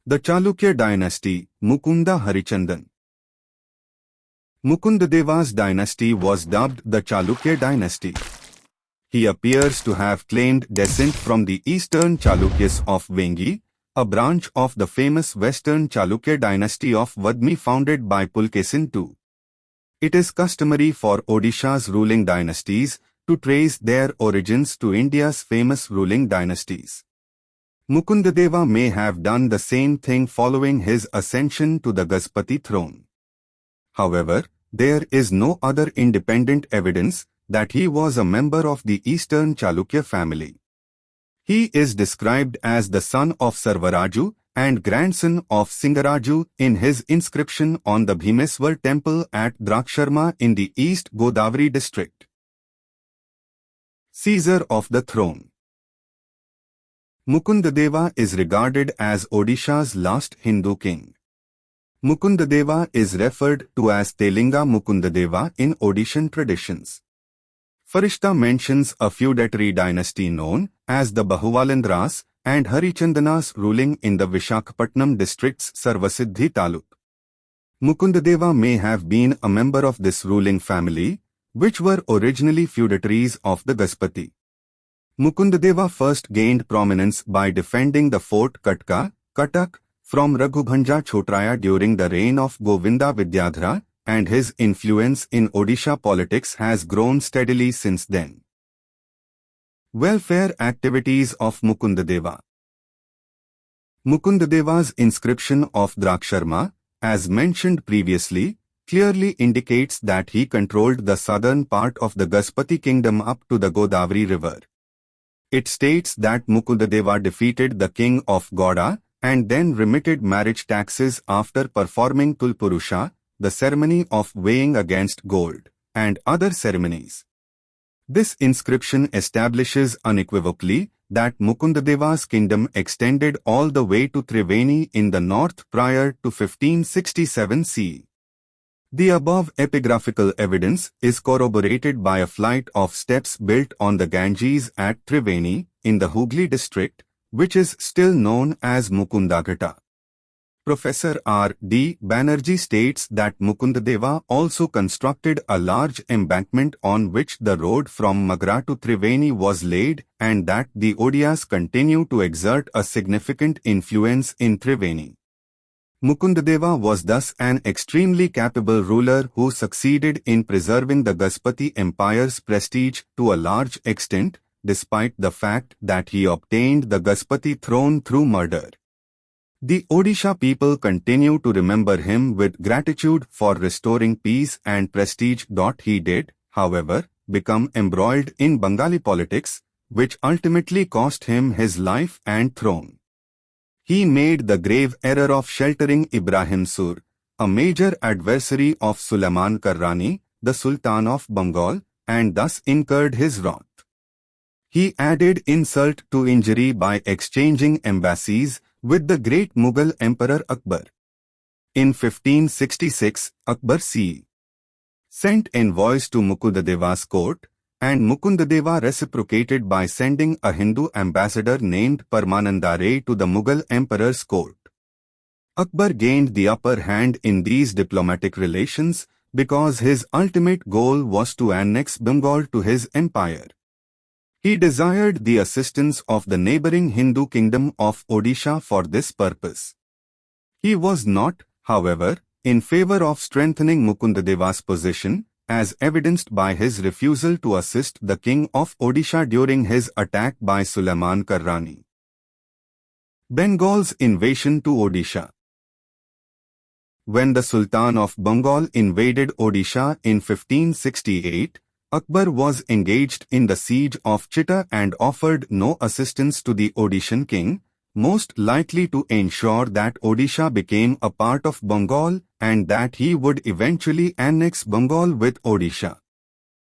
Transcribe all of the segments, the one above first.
The Chalukya Dynasty, Mukunda Harichandan. Mukundadeva's dynasty was dubbed the Chalukya Dynasty. He appears to have claimed descent from the eastern Chalukyas of Vengi, a branch of the famous western Chalukya dynasty of Vadmi founded by Pulkesin II. It is customary for Odisha's ruling dynasties to trace their origins to India's famous ruling dynasties. Mukundadeva may have done the same thing following his ascension to the Gaspati throne. However, there is no other independent evidence that he was a member of the Eastern Chalukya family. He is described as the son of Sarvaraju and grandson of Singaraju in his inscription on the Bhimeswar temple at Draksharma in the East Godavari district. Seizure of the throne. Mukundadeva is regarded as Odisha's last Hindu king. Mukundadeva is referred to as Telinga Mukundadeva in Odishan traditions. Farishta mentions a feudatory dynasty known as the Bahuvalandras and Harichandanas ruling in the Vishakhapatnam district's Sarvasiddhi Taluk. Mukundadeva may have been a member of this ruling family, which were originally feudatories of the Gaspati. Mukundadeva first gained prominence by defending the fort Katka, Katak, from Raghubhanja Chotraya during the reign of Govinda Vidyadhara, and his influence in Odisha politics has grown steadily since then. Welfare activities of Mukundadeva. Mukundadeva's inscription of Draksharma, as mentioned previously, clearly indicates that he controlled the southern part of the Gaspati kingdom up to the Godavari river. It states that Mukundadeva defeated the king of Gauda and then remitted marriage taxes after performing Tulpurusha, the ceremony of weighing against gold, and other ceremonies. This inscription establishes unequivocally that Mukundadeva's kingdom extended all the way to Triveni in the north prior to 1567 CE. The above epigraphical evidence is corroborated by a flight of steps built on the Ganges at Triveni in the Hooghly district, which is still known as Mukundagata. Professor R. D. Banerjee states that Mukundadeva also constructed a large embankment on which the road from Magra to Triveni was laid and that the Odias continue to exert a significant influence in Triveni. Mukundadeva was thus an extremely capable ruler who succeeded in preserving the Gaspati Empire's prestige to a large extent, despite the fact that he obtained the Gaspati throne through murder. The Odisha people continue to remember him with gratitude for restoring peace and prestige. He did, however, become embroiled in Bengali politics, which ultimately cost him his life and throne. He made the grave error of sheltering Ibrahim Sur, a major adversary of Sulaiman Karrani, the Sultan of Bengal, and thus incurred his wrath. He added insult to injury by exchanging embassies with the great Mughal Emperor Akbar. In 1566, Akbar c. sent envoys to Mukundadeva's court, and Mukundadeva reciprocated by sending a Hindu ambassador named Paramanandare to the Mughal Emperor's court. Akbar gained the upper hand in these diplomatic relations because his ultimate goal was to annex Bengal to his empire. He desired the assistance of the neighboring Hindu kingdom of Odisha for this purpose. He was not, however, in favor of strengthening Mukundadeva's position, as evidenced by his refusal to assist the king of Odisha during his attack by Sulaiman Karrani. Bengal's invasion to Odisha. When the Sultan of Bengal invaded Odisha in 1568, Akbar was engaged in the siege of Chitta and offered no assistance to the Odishan king, most likely to ensure that Odisha became a part of Bengal and that he would eventually annex Bengal with Odisha.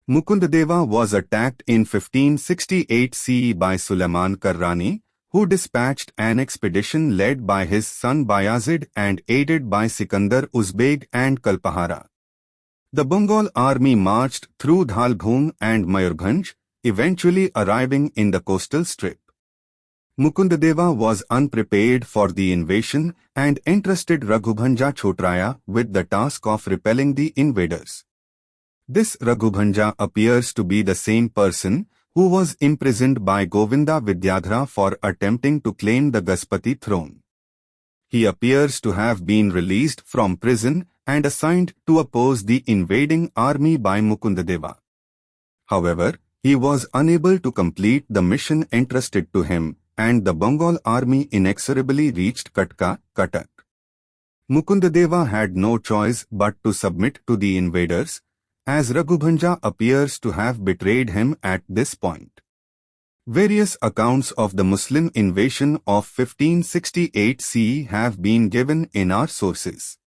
Mukundadeva was attacked in 1568 CE by Sulaiman Karrani, who dispatched an expedition led by his son Bayazid and aided by Sikandar Uzbeg and Kalpahada. The Bengal army marched through Dhalbhum and Mayurbhanj, eventually arriving in the coastal strip. Mukundadeva was unprepared for the invasion and entrusted Raghubhanja Chotraya with the task of repelling the invaders. This Raghubhanja appears to be the same person who was imprisoned by Govinda Vidyadhara for attempting to claim the Gaspati throne. He appears to have been released from prison and assigned to oppose the invading army by Mukundadeva. However, he was unable to complete the mission entrusted to him, and the Bengal army inexorably reached Cuttack. Mukundadeva had no choice but to submit to the invaders, as Raghubhanja appears to have betrayed him at this point. Various accounts of the Muslim invasion of 1568 CE have been given in our sources.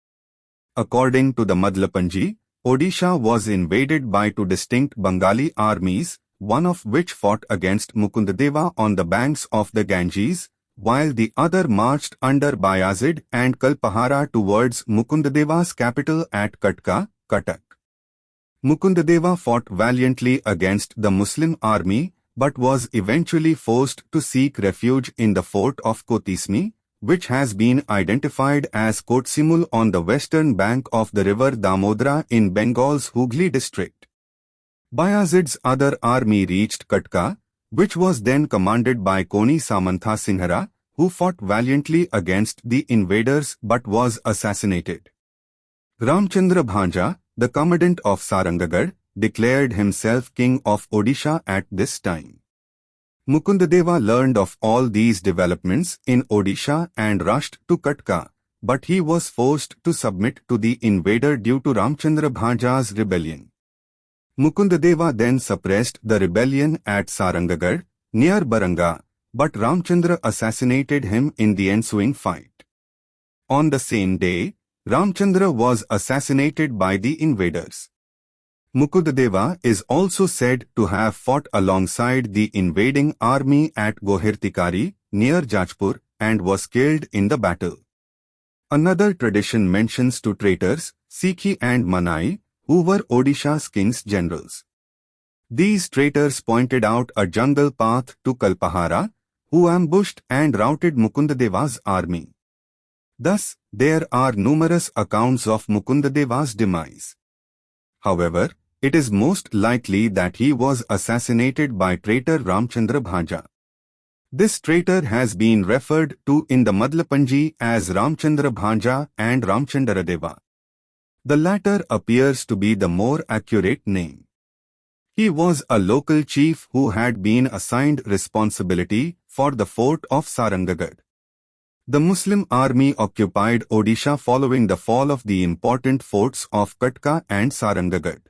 According to the Madlapanji, Odisha was invaded by two distinct Bengali armies, one of which fought against Mukundadeva on the banks of the Ganges, while the other marched under Bayazid and Kalpahada towards Mukundadeva's capital at Cuttack. Mukundadeva fought valiantly against the Muslim army, but was eventually forced to seek refuge in the fort of Kotismi, which has been identified as Kotsimul on the western bank of the river Damodara in Bengal's Hooghly district. Bayazid's other army reached Cuttack, which was then commanded by Koni Samantha Singhara, who fought valiantly against the invaders but was assassinated. Ramchandra Bhanja, the commandant of Sarangagarh, declared himself king of Odisha at this time. Mukundadeva learned of all these developments in Odisha and rushed to Cuttack, but he was forced to submit to the invader due to Ramchandra Bhanja's rebellion. Mukundadeva then suppressed the rebellion at Sarangagarh, near Baranga, but Ramchandra assassinated him in the ensuing fight. On the same day, Ramchandra was assassinated by the invaders. Mukundadeva is also said to have fought alongside the invading army at Gohirtikari, near Jajpur, and was killed in the battle. Another tradition mentions two traitors, Sikhi and Manai, who were Odisha's king's generals. These traitors pointed out a jungle path to Kalpahada, who ambushed and routed Mukundadeva's army. Thus, there are numerous accounts of Mukundadeva's demise. However, it is most likely that he was assassinated by traitor Ramchandra Bhanja. This traitor has been referred to in the Madlapanji as Ramchandra Bhanja and Ramchandaradeva. The latter appears to be the more accurate name. He was a local chief who had been assigned responsibility for the fort of Sarangagarh. The Muslim army occupied Odisha following the fall of the important forts of Cuttack and Sarangagarh.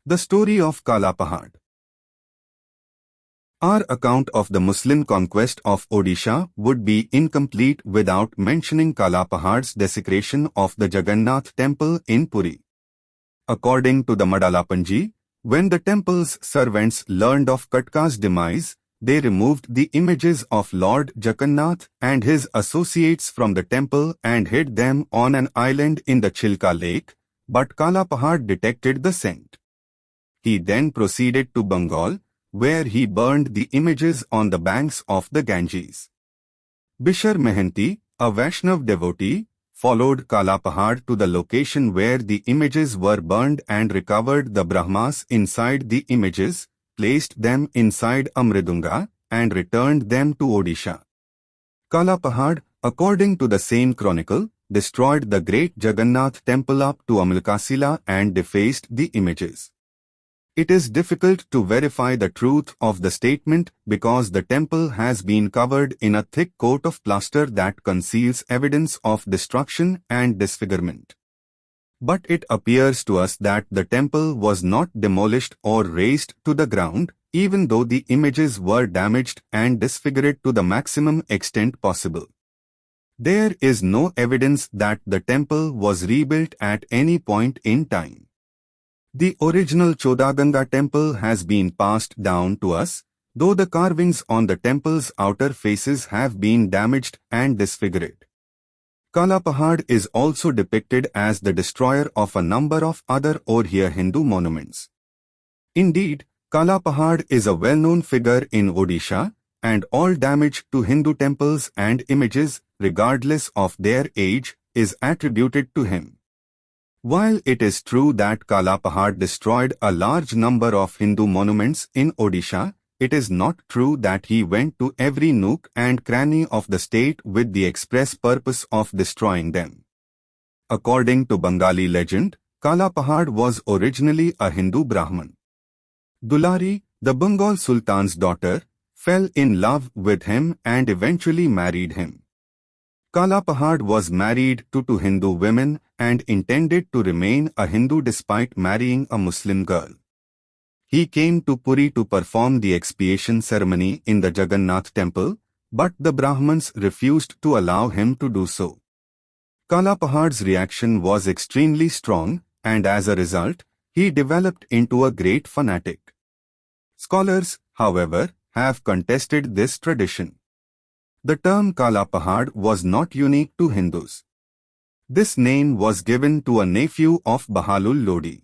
The story of Kalapahada. Our account of the Muslim conquest of Odisha would be incomplete without mentioning Kalapahada's desecration of the Jagannath temple in Puri. According to the Madalapanji, when the temple's servants learned of Cuttack's demise, they removed the images of Lord Jagannath and his associates from the temple and hid them on an island in the Chilka lake, but Kalapahada detected the scent. He then proceeded to Bengal, where he burned the images on the banks of the Ganges. Bishar Mehanti, a Vaishnav devotee, followed Kalapahada to the location where the images were burned and recovered the Brahmas inside the images, placed them inside a Mridunga, and returned them to Odisha. Kalapahada, according to the same chronicle, destroyed the great Jagannath temple up to Amalkasila and defaced the images. It is difficult to verify the truth of the statement because the temple has been covered in a thick coat of plaster that conceals evidence of destruction and disfigurement. But it appears to us that the temple was not demolished or razed to the ground, even though the images were damaged and disfigured to the maximum extent possible. There is no evidence that the temple was rebuilt at any point in time. The original Chodaganga temple has been passed down to us, though the carvings on the temple's outer faces have been damaged and disfigured. Kalapahada is also depicted as the destroyer of a number of other Orhya Hindu monuments. Indeed, Kalapahada is a well-known figure in Odisha, and all damage to Hindu temples and images, regardless of their age, is attributed to him. While it is true that Kalapahada destroyed a large number of Hindu monuments in Odisha, it is not true that he went to every nook and cranny of the state with the express purpose of destroying them. According to Bengali legend, Kalapahada was originally a Hindu Brahmin. Dulari, the Bengal Sultan's daughter, fell in love with him and eventually married him. Kalapahada was married to two Hindu women and intended to remain a Hindu despite marrying a Muslim girl. He came to Puri to perform the expiation ceremony in the Jagannath temple, but the Brahmins refused to allow him to do so. Kalapahada's reaction was extremely strong, and as a result, he developed into a great fanatic. Scholars, however, have contested this tradition. The term Kalapahada was not unique to Hindus. This name was given to a nephew of Bahalul Lodi.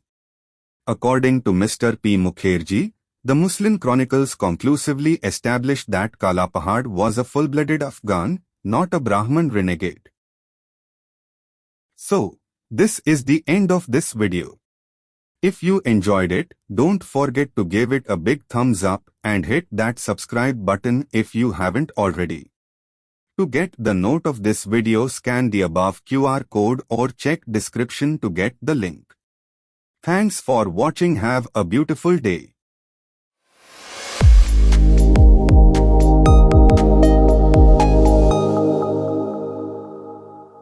According to Mr. P. Mukherjee, the Muslim chronicles conclusively established that Kalapahada was a full-blooded Afghan, not a Brahmin renegade. So, this is the end of this video. If you enjoyed it, don't forget to give it a big thumbs up and hit that subscribe button if you haven't already. To get the note of this video, scan the above QR code or check description to get the link. Thanks for watching. Have a beautiful day.